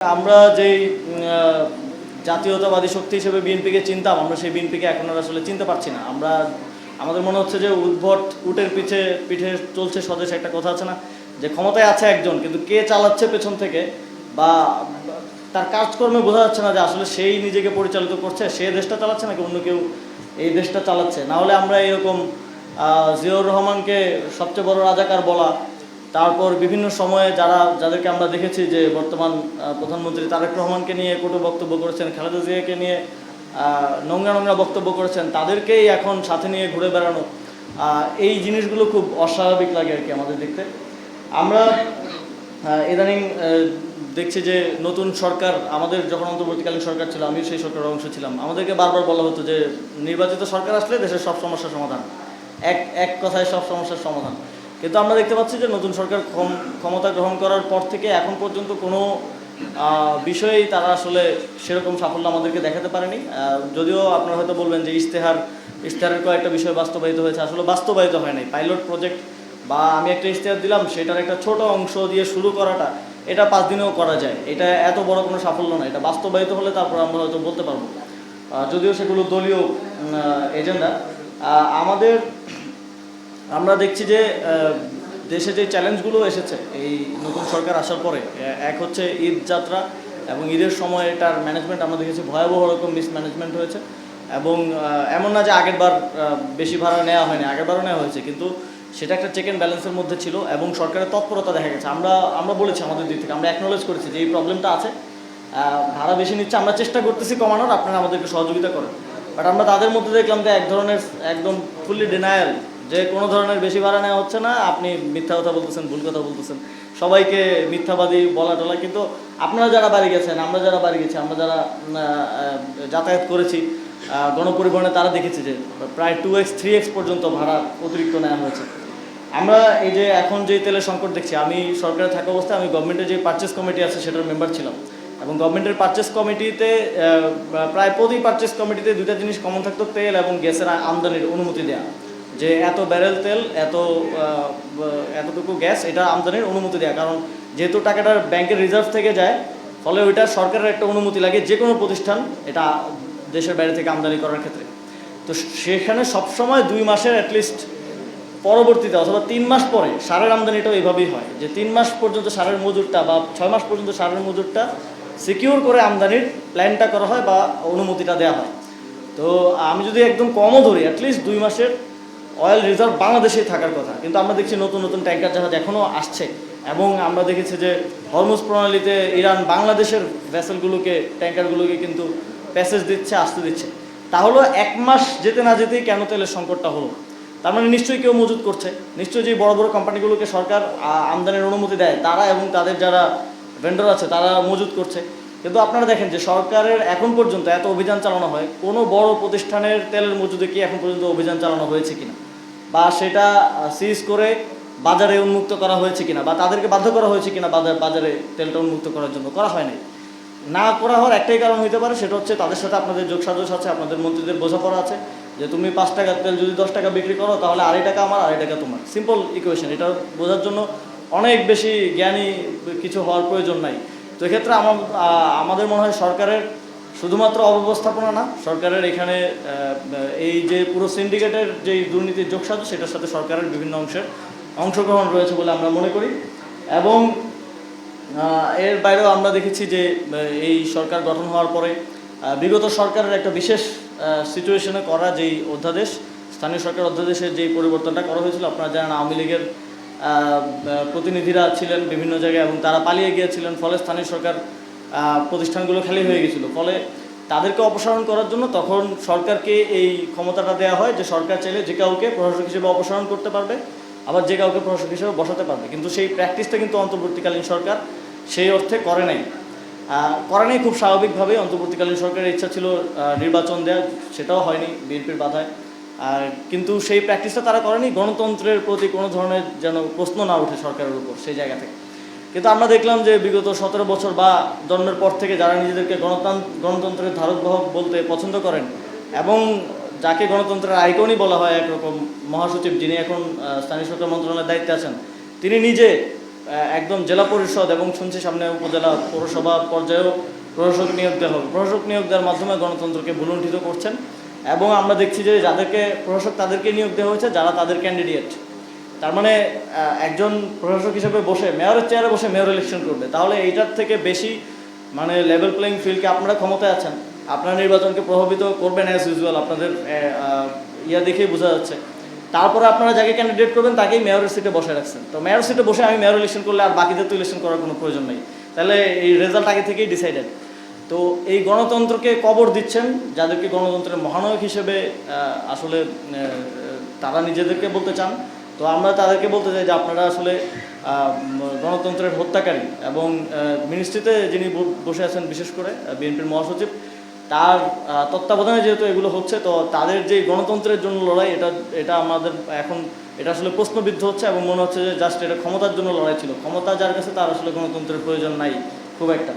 আমরা যেই জাতীয়তাবাদী শক্তি হিসেবে বিএনপিকে চিনতাম, আমরা সেই বিএনপিকে এখন আর আসলে চিনতে পারছি না। আমাদের মনে হচ্ছে যে উদ্ভট উটের পিঠে চলছে স্বদেশ, একটা কথা আছে না, যে ক্ষমতায় আছে একজন কিন্তু কে চালাচ্ছে পেছন থেকে বা তার কাজকর্মে বোঝা যাচ্ছে না যে আসলে সেই নিজেকে পরিচালিত করছে, সে দেশটা চালাচ্ছে নাকি অন্য কেউ এই দেশটা চালাচ্ছে। না হলে আমরা এরকম জিয়াউর রহমানকে সবচেয়ে বড় রাজাকার বলা, তারপর বিভিন্ন সময়ে যাদেরকে আমরা দেখেছি যে বর্তমান প্রধানমন্ত্রী তারেক রহমানকে নিয়ে কটু বক্তব্য করেছেন, খালেদা জিয়াকে নিয়ে নোংরা বক্তব্য করেছেন, তাদেরকেই এখন সাথে নিয়ে ঘুরে বেড়ানো, এই জিনিসগুলো খুব অস্বাভাবিক লাগে আর কি আমাদের দেখতে। আমরা ইদানিং দেখছি যে নতুন সরকার, আমাদের যখন অন্তর্বর্তীকালীন সরকার ছিল, আমিও সেই সরকারের অংশ ছিলাম, আমাদেরকে বারবার বলা হতো যে নির্বাচিত সরকার আসলে দেশের সব সমস্যার সমাধান, এক কথায় সব সমস্যার সমাধান। কিন্তু আমরা দেখতে পাচ্ছি যে নতুন সরকার ক্ষমতা গ্রহণ করার পর থেকে এখন পর্যন্ত কোনো বিষয়েই তারা আসলে সেরকম সাফল্য আমাদেরকে দেখাতে পারেনি। যদিও আপনারা হয়তো বলবেন যে ইশতেহারের কয়েকটা বিষয় বাস্তবায়িত হয়েছে, আসলে বাস্তবায়িত হয় নাই। পাইলট প্রজেক্ট বা আমি একটা ইশতেহার দিলাম, সেটার একটা ছোট অংশ দিয়ে শুরু করাটা, এটা 5 দিনেও করা যায়, এটা এত বড় কোনো সাফল্য না। এটা বাস্তবায়িত হলে তারপর আমরা হয়তো বলতে পারবো, যদিও সেগুলো দলীয় এজেন্ডা। আমরা দেখছি যে দেশে যে চ্যালেঞ্জগুলো এসেছে এই নতুন সরকার আসার পরে, এক হচ্ছে ঈদ যাত্রা এবং ঈদের সময় এটার ম্যানেজমেন্ট আমরা দেখেছি ভয়াবহ রকম মিসম্যানেজমেন্ট হয়েছে। এবং এমন না যে আগেরবার বেশি ভাড়া নেওয়া হয়নি, আগেরবারও নেওয়া হয়েছে, কিন্তু সেটা একটা চেক অ্যান্ড ব্যালেন্সের মধ্যে ছিল এবং সরকারের তৎপরতা দেখা গেছে। আমরা বলেছি আমাদের দিক থেকে, আমরা অ্যাকনোলেজ করেছি যে এই প্রবলেমটা আছে, ভাড়া বেশি নিচ্ছে, আমরা চেষ্টা করতেছি কমানোর, আপনারা আমাদেরকে সহযোগিতা করেন। বাট আমরা তাদের মধ্যে দেখলাম যে এক ধরনের একদম ফুললি ডিনায়াল, যে কোনো ধরনের বেশি ভাড়া নেওয়া হচ্ছে না, আপনি মিথ্যা কথা বলতেছেন, ভুল কথা বলতেছেন, সবাইকে মিথ্যাবাদী বলা টলা। কিন্তু আপনারা যারা বাড়ি গেছেন, আমরা যারা বাড়ি গেছি, আমরা যারা যাতায়াত করেছি গণপরিবহনে, তারা দেখেছি যে প্রায় 2x 3x পর্যন্ত ভাড়া অতিরিক্ত নেওয়া হয়েছে। আমরা এই যে এখন যে তেলের সংকট দেখছি, আমি সরকারে থাকা অবস্থায় আমি গভর্নমেন্টের যে পারচেস কমিটি আছে সেটার মেম্বার ছিলাম, এবং গভর্নমেন্টের পারচেস কমিটিতে প্রায় প্রতি পারচেস কমিটিতে দুইটা জিনিস কমন থাকতো, তেল এবং গ্যাসের আমদানির অনুমতি দেওয়া, যে এত ব্যারেল তেল, এতটুকু গ্যাস, এটা আমদানির অনুমতি দেওয়া। কারণ যেহেতু টাকাটা ব্যাংকের রিজার্ভ থেকে যায়, ফলে ওইটা সরকারের একটা অনুমতি লাগে যে কোনো প্রতিষ্ঠান এটা দেশের বাইরে থেকে আমদানি করার ক্ষেত্রে। তো সেখানে সবসময় 2 মাসের অ্যাটলিস্ট পরবর্তীতে অথবা 3 মাস পরে সারের আমদানিটাও এইভাবেই হয়, যে 3 মাস পর্যন্ত সারের মজুরটা বা 6 মাস পর্যন্ত সারের মজুরটা সিকিউর করে আমদানির প্ল্যানটা করা হয় বা অনুমতিটা দেওয়া হয়। তো আমি যদি একদম কমও ধরি, অ্যাটলিস্ট 2 মাসের অয়েল রিজার্ভ বাংলাদেশেই থাকার কথা, কিন্তু আমরা দেখছি নতুন নতুন ট্যাঙ্কার জাহাজ এখনও আসছে, এবং আমরা দেখেছি যে হরমুজ প্রণালীতে ইরান বাংলাদেশের ভেসেলগুলোকে, ট্যাঙ্কারগুলোকে কিন্তু প্যাসেজ দিচ্ছে, আসতে দিচ্ছে। তাহলে 1 মাস যেতে না যেতেই কেন তেলের সংকটটা হলো? তার মানে নিশ্চয়ই কেউ মজুত করছে, নিশ্চয়ই যে বড় বড় কোম্পানিগুলোকে সরকার আমদানির অনুমতি দেয় তারা এবং তাদের যারা ভেন্ডর আছে তারা মজুত করছে। কিন্তু আপনারা দেখেন যে সরকারের এখন পর্যন্ত এত অভিযান চালানো হয়, কোনো বড় প্রতিষ্ঠানের তেলের মজুদে কি এখন পর্যন্ত অভিযান চালানো হয়েছে কিনা, বা সেটা সিজ করে বাজারে উন্মুক্ত করা হয়েছে কিনা, বা তাদেরকে বাধ্য করা হয়েছে কিনা বাজারে তেলটা উন্মুক্ত করার জন্য? করা হয় নাই। না করা হওয়ার একটাই কারণ হইতে পারে, সেটা হচ্ছে তাদের সাথে আপনাদের যোগসাজশ আছে, আপনাদের মন্ত্রীদের বোঝাপড়া আছে, যে তুমি 5 টাকার তেল যদি 10 টাকা বিক্রি করো, তাহলে 2.5 টাকা আমার, 2.5 টাকা তোমার। Simple equation. এটা বোঝার জন্য অনেক বেশি জ্ঞানী কিছু হওয়ার প্রয়োজন নাই। তো এক্ষেত্রে আমাদের মনে হয় সরকারের শুধুমাত্র অব্যবস্থাপনা না, সরকারের এখানে এই যে পুরো সিন্ডিকেটের যে দুর্নীতির যোগসাজশ, সেটার সাথে সরকারের বিভিন্ন অংশগ্রহণ রয়েছে বলে আমরা মনে করি। এবং এর বাইরেও আমরা দেখেছি যে এই সরকার গঠন হওয়ার পরে বিগত সরকারের একটা বিশেষ সিচুয়েশনে করা যেই অধ্যাদেশ, স্থানীয় সরকার অধ্যাদেশের যেই পরিবর্তনটা করা হয়েছিল, আপনারা জানেন আওয়ামী লীগের প্রতিনিধিরা ছিলেন বিভিন্ন জায়গায় এবং তারা পালিয়ে গিয়েছিলেন, ফলে স্থানীয় সরকার প্রতিষ্ঠানগুলো খালি হয়ে গেছিলো। ফলে তাদেরকে অপসারণ করার জন্য তখন সরকারকে এই ক্ষমতাটা দেওয়া হয় যে সরকার চাইলে যে কাউকে প্রশাসক হিসেবে অপসারণ করতে পারবে, আবার যে কাউকে প্রশাসক হিসেবে বসাতে পারবে। কিন্তু সেই প্র্যাকটিসটা কিন্তু অন্তর্বর্তীকালীন সরকার সেই অর্থে করে নাই। খুব স্বাভাবিকভাবেই অন্তর্বর্তীকালীন সরকারের ইচ্ছা ছিল নির্বাচন দেওয়া, সেটাও হয়নি বিএনপির বাধায়। কিন্তু সেই প্র্যাকটিসটা তারা করেনি, গণতন্ত্রের প্রতি কোনো ধরনের যেন প্রশ্ন না ওঠে সরকারের উপর সেই জায়গা থেকে। কিন্তু আমরা দেখলাম যে বিগত 17 বছর বা জন্মের পর থেকে যারা নিজেদেরকে গণতন্ত্রের ধারক বাহক বলতে পছন্দ করেন, এবং যাকে গণতন্ত্রের আইকনই বলা হয় একরকম, মহাসচিব যিনি এখন স্থানীয় সরকার মন্ত্রণালয়ের দায়িত্বে আছেন, তিনি নিজে একদম জেলা পরিষদ এবং শুনছি সামনে উপজেলা পৌরসভা পর্যায়েও প্রশাসক নিয়োগ দেওয়া হবে। প্রশাসক নিয়োগ দেওয়ার মাধ্যমে গণতন্ত্রকে ভুলুণ্ঠিত করছেন এবং আমরা দেখছি যে যাদেরকে প্রশাসক তাদেরকে নিয়োগ দেওয়া হয়েছে যারা তাদের ক্যান্ডিডেট। তার মানে একজন প্রশাসক হিসেবে বসে মেয়রের চেয়ারে বসে মেয়র ইলেকশন করবে, তাহলে এইটার থেকে বেশি মানে লেভেল প্লেইং ফিল্ডকে আপনারা ক্ষমতায় আছেন, আপনারা নির্বাচনকে প্রভাবিত করবেন অ্যাজ ইউজুয়াল, আপনাদের ইয়া দেখেই বোঝা যাচ্ছে। তারপরে আপনারা যাকে ক্যান্ডিডেট করবেন তাকেই মেয়রের সিটে বসে রাখছেন। তো মেয়র সিটে বসে আমি মেয়র ইলেকশন করলে আর বাকিদের তো ইলেকশন করার কোনো প্রয়োজন নেই, তাহলে এই রেজাল্ট আগে থেকেই ডিসাইডেড। তো এই গণতন্ত্রকে কবর দিচ্ছেন যাদেরকে গণতন্ত্রের মহানায়ক হিসেবে আসলে তারা নিজেদেরকে বলতে চান। তো আমরা তাদেরকে বলতে চাই যে আপনারা আসলে গণতন্ত্রের হত্যাকারী, এবং মিনিস্ট্রিতে যিনি বসে আছেন বিশেষ করে বিএনপির মহাসচিব, তার তত্ত্বাবধানে যেহেতু এগুলো হচ্ছে, তো তাদের যে গণতন্ত্রের জন্য লড়াই এটা আমাদের এখন এটা আসলে প্রশ্নবিদ্ধ হচ্ছে এবং মনে হচ্ছে যে জাস্ট এটা ক্ষমতার জন্য লড়াই ছিল। ক্ষমতা যার কাছে তার আসলে গণতন্ত্রের প্রয়োজন নাই খুব একটা।